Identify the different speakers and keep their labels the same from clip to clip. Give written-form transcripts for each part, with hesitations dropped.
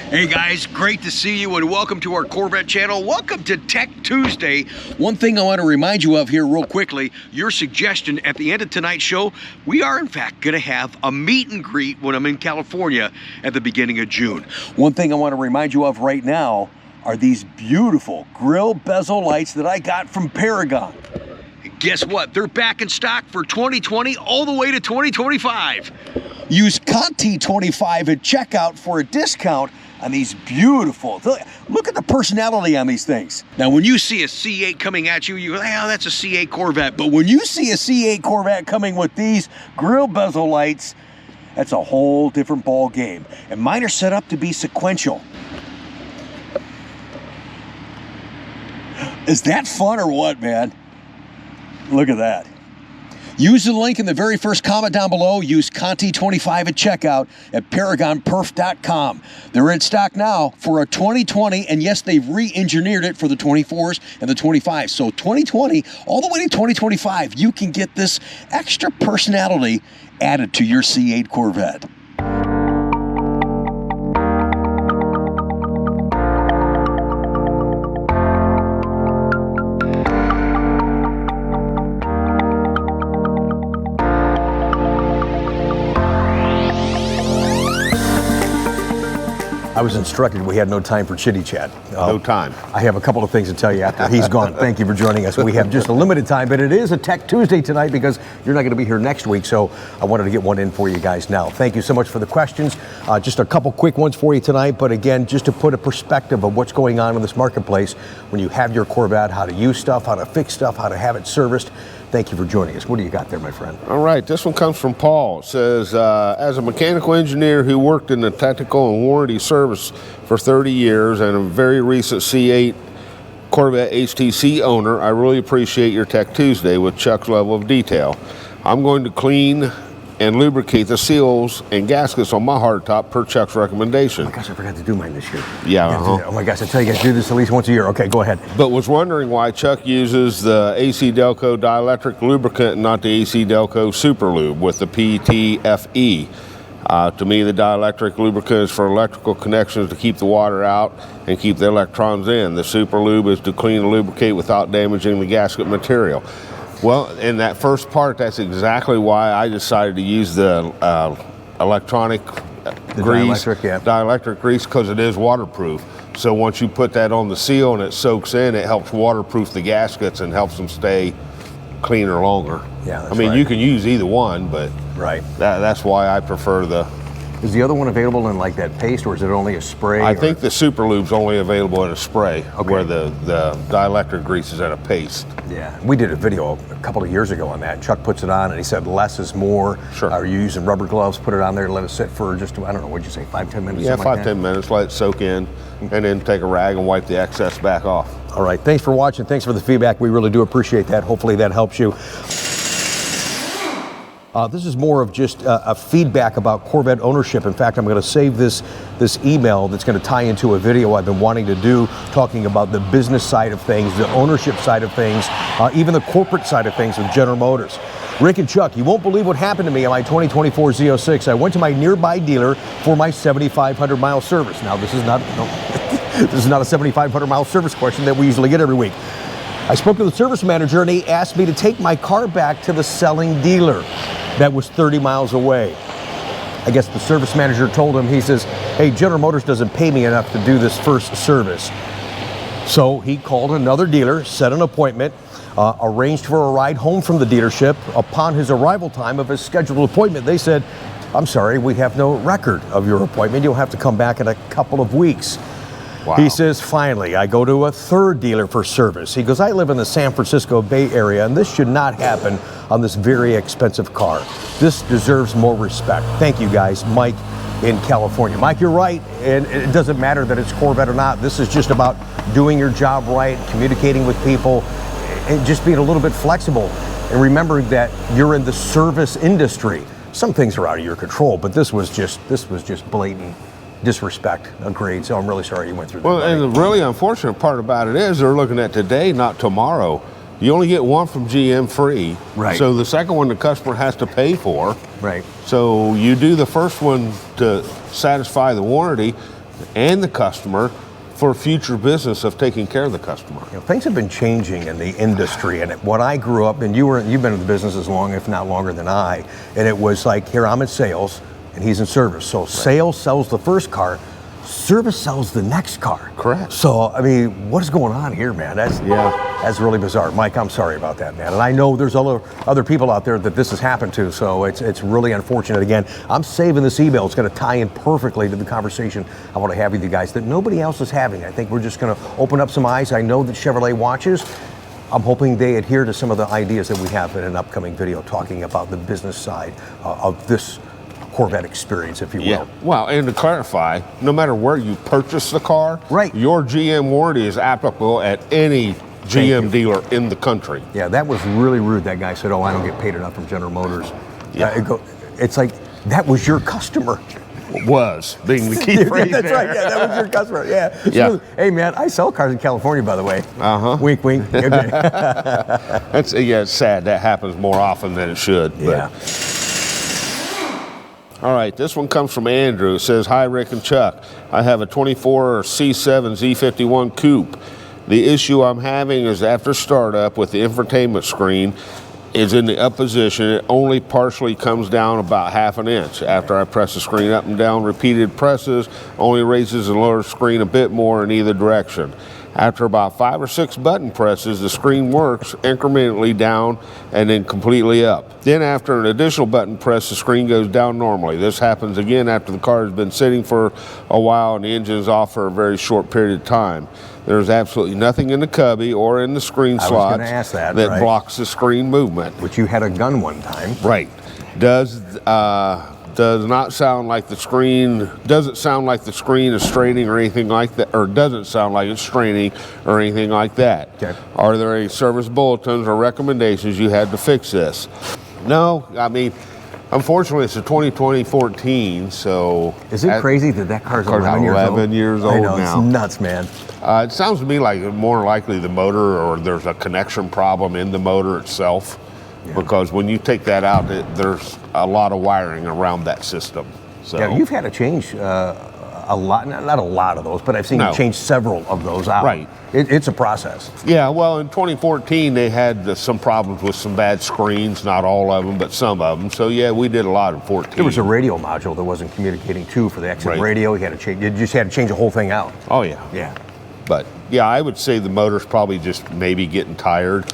Speaker 1: Hey guys, great to see you and welcome to our Corvette channel. Welcome to Tech Tuesday. One thing I want to remind you of here real quickly, your suggestion at the end of tonight's show, we are in fact going to have a meet and greet when I'm in California at the beginning of June. One thing I want to remind you of right now are these beautiful grill bezel lights that I got from Paragon. Guess what? They're back in stock for 2020 all the way to 2025. Use Conti 25 at checkout for a discount on these beautiful, look at the personality on these things. Now, when you see a C8 coming at you, you go, oh, that's a C8 Corvette. But when you see a C8 Corvette coming with these grill bezel lights, that's a whole different ball game. And mine are set up to be sequential. Is that fun or what, man? Look at that. Use the link in the very first comment down below. Use Conti 25 at checkout at ParagonPerf.com. They're in stock now for a 2020, and yes, they've re-engineered it for the 24s and the 25s. So 2020 all the way to 2025, you can get this extra personality added to your C8 Corvette. I was instructed we had no time for chitty chat.
Speaker 2: No time.
Speaker 1: I have a couple of things to tell you after he's gone. Thank you for joining us. We have just a limited time, but it is a Tech Tuesday tonight because you're not going to be here next week, so I wanted to get one in for you guys now. Thank you so much for the questions. Just a couple quick ones for you tonight, but again, just to put a perspective of what's going on in this marketplace when you have your Corvette, how to use stuff, how to fix stuff, how to have it serviced. Thank you for joining us. What do you got there, my friend?
Speaker 2: All right, this one comes from Paul. It says, as a mechanical engineer who worked in the technical and warranty service for 30 years and a very recent C8 Corvette HTC owner, I really appreciate your Tech Tuesday with Chuck's level of detail. I'm going to clean and lubricate the seals and gaskets on my hardtop per Chuck's recommendation.
Speaker 1: Oh my gosh, I forgot to do mine this year.
Speaker 2: Yeah.
Speaker 1: Oh my gosh, I tell you guys, do this at least once a year. Okay, go ahead.
Speaker 2: But was wondering why Chuck uses the AC Delco dielectric lubricant and not the AC Delco Super Lube with the PTFE. To me, the dielectric lubricant is for electrical connections to keep the water out and keep the electrons in. The Super Lube is to clean and lubricate without damaging the gasket material. Well, in that first part, that's exactly why I decided to use the electronic grease, dielectric grease, because it is waterproof. So once you put that on the seal and it soaks in, it helps waterproof the gaskets and helps them stay cleaner longer.
Speaker 1: Yeah, that's
Speaker 2: I mean,
Speaker 1: right.
Speaker 2: you can use either one, but
Speaker 1: right.
Speaker 2: That's why I prefer the...
Speaker 1: Is the other one available in like that paste, or is it only a spray?
Speaker 2: I think the Super Lube's only available in a spray, where the dielectric grease is in a paste.
Speaker 1: Yeah, we did a video a couple of years ago on that. Chuck puts it on and he said less is more.
Speaker 2: Sure.
Speaker 1: Are you using rubber gloves? Put it on there and let it sit for just, I don't know, what'd you say, 5-10 minutes?
Speaker 2: Yeah,
Speaker 1: like
Speaker 2: 5-10 minutes, let it soak in, and then take a rag and wipe the excess back off.
Speaker 1: All right, thanks for watching. Thanks for the feedback. We really do appreciate that. Hopefully that helps you. This is more of just a feedback about Corvette ownership. In fact, I'm going to save this email that's going to tie into a video I've been wanting to do, talking about the business side of things, the ownership side of things, even the corporate side of things with General Motors. Rick and Chuck, you won't believe what happened to me on my 2024 Z06. I went to my nearby dealer for my 7,500 mile service. Now, this is not a 7,500 mile service question that we usually get every week. I spoke to the service manager and he asked me to take my car back to the selling dealer that was 30 miles away. I guess the service manager told him, he says, hey, General Motors doesn't pay me enough to do this first service. So he called another dealer, set an appointment, arranged for a ride home from the dealership. Upon his arrival time of his scheduled appointment, they said, I'm sorry, we have no record of your appointment. You'll have to come back in a couple of weeks. Wow. He says, finally, I go to a third dealer for service. He goes, I live in the San Francisco Bay Area, and this should not happen on this very expensive car. This deserves more respect. Thank you, guys. Mike in California. Mike, you're right, and it doesn't matter that it's Corvette or not. This is just about doing your job right, communicating with people, and just being a little bit flexible, and remembering that you're in the service industry. Some things are out of your control, but this was just blatant disrespect. Agreed. So I'm really sorry you went through that.
Speaker 2: Well, and the really unfortunate part about it is they're looking at today, not tomorrow. You only get one from GM free.
Speaker 1: Right.
Speaker 2: So the second one the customer has to pay for.
Speaker 1: Right.
Speaker 2: So you do the first one to satisfy the warranty, and the customer for future business of taking care of the customer.
Speaker 1: You know, things have been changing in the industry, and what I grew up, and you've been in the business as long, if not longer than I, and it was like, here, I'm in sales, and he's in service. So sales sells the first car, service sells the next car.
Speaker 2: Correct.
Speaker 1: So, I mean, what is going on here, man? That's really bizarre. Mike, I'm sorry about that, man. And I know there's other people out there that this has happened to, so it's really unfortunate. Again, I'm saving this email. It's going to tie in perfectly to the conversation I want to have with you guys that nobody else is having. I think we're just going to open up some eyes. I know that Chevrolet watches. I'm hoping they adhere to some of the ideas that we have in an upcoming video talking about the business side of this Corvette experience, if you will.
Speaker 2: Yeah. Well, and to clarify, no matter where you purchase the car,
Speaker 1: right,
Speaker 2: your GM warranty is applicable at any GM dealer in the country.
Speaker 1: Yeah, that was really rude. That guy said, "Oh, I don't get paid enough from General Motors."
Speaker 2: Yeah.
Speaker 1: It's like, that was your customer.
Speaker 2: Was being the key phrase.
Speaker 1: That's
Speaker 2: there.
Speaker 1: right. Yeah, that was your customer. Yeah.
Speaker 2: Yeah.
Speaker 1: Hey, man, I sell cars in California, by the way. Wink, wink. Okay.
Speaker 2: It's sad. That happens more often than it should. But.
Speaker 1: Yeah.
Speaker 2: All right, this one comes from Andrew. It says, "Hi, Rick and Chuck. I have a 24 C7 Z51 coupe. The issue I'm having is after startup with the infotainment screen is in the up position. It only partially comes down about ½ an inch. After I press the screen up and down, repeated presses only raises and lowers the screen a bit more in either direction. After about 5 or 6 button presses, the screen works incrementally down and then completely up. Then after an additional button press, the screen goes down normally. This happens again after the car has been sitting for a while and the engine is off for a very short period of time. There's absolutely nothing in the cubby or in the screen slots that blocks the screen movement."
Speaker 1: Which you had a gun one time.
Speaker 2: Right. Does not sound like the screen, doesn't sound like the screen is straining or anything like that, or doesn't sound like it's straining or anything like that.
Speaker 1: Okay.
Speaker 2: Are there any service bulletins or recommendations you had to fix this? No, I mean, unfortunately it's a 2014, so.
Speaker 1: Is it crazy that car's 11
Speaker 2: years old?
Speaker 1: I know,
Speaker 2: now.
Speaker 1: It's nuts, man.
Speaker 2: It sounds to me like more likely the motor, or there's a connection problem in the motor itself. Yeah. Because when you take that out, there's a lot of wiring around that system. So.
Speaker 1: Yeah, you've had to change a lot, not a lot of those, but I've seen you change several of those out.
Speaker 2: Right.
Speaker 1: It's a process.
Speaker 2: Yeah, well, in 2014, they had some problems with some bad screens, not all of them, but some of them. So, yeah, we did a lot in 14.
Speaker 1: There was a radio module that wasn't communicating to for the exit radio. You had to change. You just had to change the whole thing out.
Speaker 2: Oh, yeah.
Speaker 1: Yeah.
Speaker 2: But, yeah, I would say the motor's probably just maybe getting tired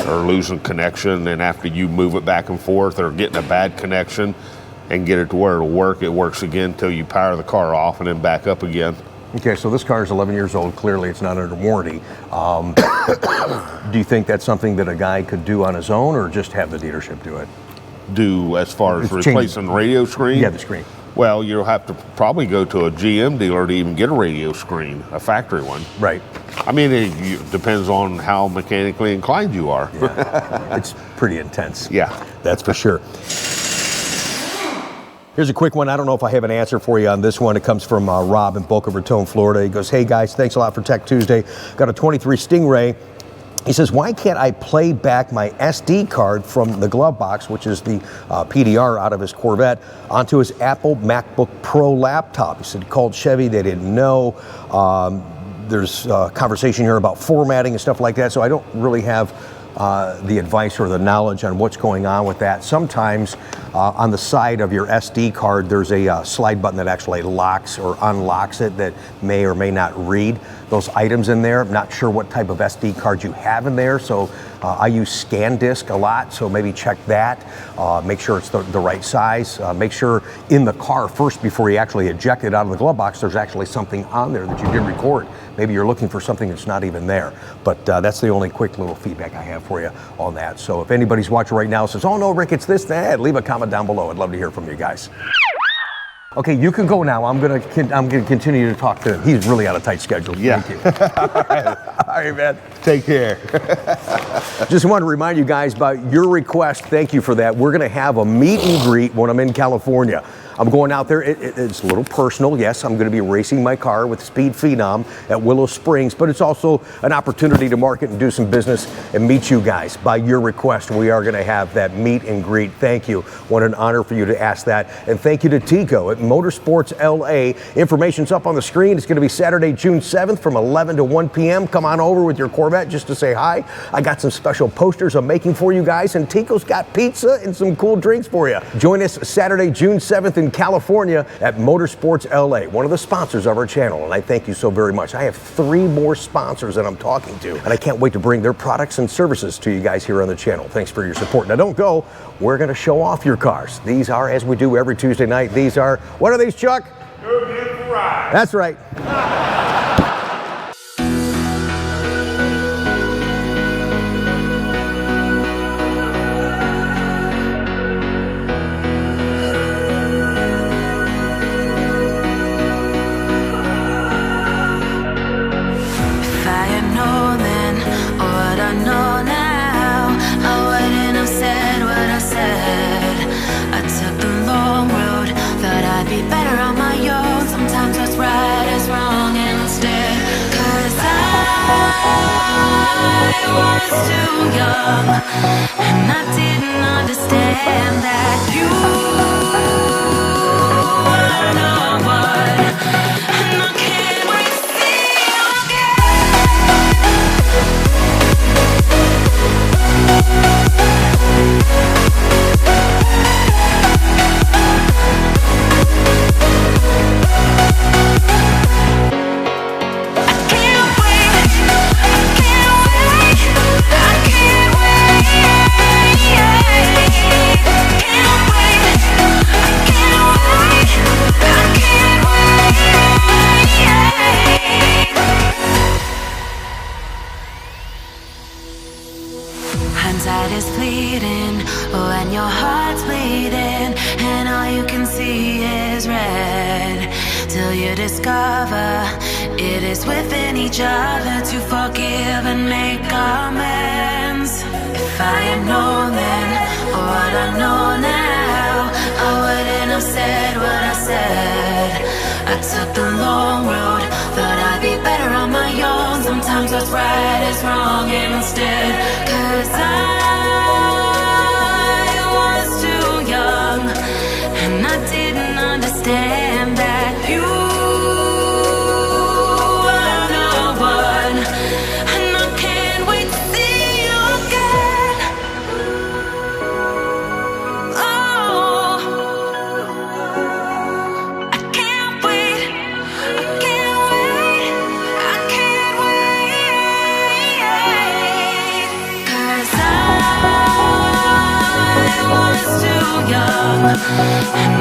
Speaker 2: or losing connection, and after you move it back and forth or getting a bad connection and get it to where it'll work, it works again until you power the car off and then back up again.
Speaker 1: Okay, so this car is 11 years old. Clearly, it's not under warranty. Do you think that's something that a guy could do on his own, or just have the dealership do it?
Speaker 2: Do as far as replacing the radio screen?
Speaker 1: Yeah, the screen.
Speaker 2: Well, you'll have to probably go to a GM dealer to even get a radio screen, a factory one.
Speaker 1: Right.
Speaker 2: I mean, it depends on how mechanically inclined you are.
Speaker 1: Yeah. It's pretty intense.
Speaker 2: Yeah.
Speaker 1: That's for sure. Here's a quick one. I don't know if I have an answer for you on this one. It comes from Rob in Boca Raton, Florida. He goes, "Hey guys, thanks a lot for Tech Tuesday. Got a 23 Stingray." He says, "Why can't I play back my SD card from the glove box," which is the PDR out of his Corvette, onto his Apple MacBook Pro laptop? He said he called Chevy. They didn't know. There's conversation here about formatting and stuff like that, so I don't really have the advice or the knowledge on what's going on with that. Sometimes on the side of your SD card, there's a slide button that actually locks or unlocks it that may or may not read those items in there. I'm not sure what type of SD card you have in there, so I use ScanDisk a lot, so maybe check that. Make sure it's the right size. Make sure in the car first, before you actually eject it out of the glove box, there's actually something on there that you did record. Maybe you're looking for something that's not even there. But that's the only quick little feedback I have for you on that. So if anybody's watching right now and says, "Oh no, Rick, it's this, that," leave a comment down below. I'd love to hear from you guys. Okay, you can go now. I'm gonna continue to talk to him. He's really on a tight schedule.
Speaker 2: Yeah.
Speaker 1: Thank you. All right, man.
Speaker 2: Take care.
Speaker 1: Just want to remind you guys about your request. Thank you for that. We're gonna have a meet and greet when I'm in California. I'm going out there. It's a little personal. Yes, I'm going to be racing my car with Speed Phenom at Willow Springs, but it's also an opportunity to market and do some business and meet you guys. By your request, we are going to have that meet and greet. Thank you. What an honor for you to ask that. And thank you to Tico at Motorsports LA. Information's up on the screen. It's going to be Saturday, June 7th from 11 to 1 p.m. Come on over with your Corvette just to say hi. I got some special posters I'm making for you guys, and Tico's got pizza and some cool drinks for you. Join us Saturday, June 7th in California at Motorsports LA, one of the sponsors of our channel, and I thank you so very much. I have 3 more sponsors that I'm talking to, and I can't wait to bring their products and services to you guys here on the channel. Thanks for your support. Now don't go. We're going to show off your cars. These are, as we do every Tuesday night, these are, what are these, Chuck?
Speaker 2: Go beautiful ride.
Speaker 1: That's right.
Speaker 3: I was too young, and I didn't understand that you were the one, and I can't wait to see you hindsight is fleeting when your heart's bleeding and all you can see is red, till you discover it is within each other to forgive and make amends. If I had known then what I know now, I wouldn't have said what I said. I took the long road, thought I'd be better on my own. Sometimes what's right is wrong instead, 'cause I was too young, and I didn't understand that you were the one, and I can't wait to see you again. Oh, I can't wait, I can't wait, I can't wait, 'cause I was too young, and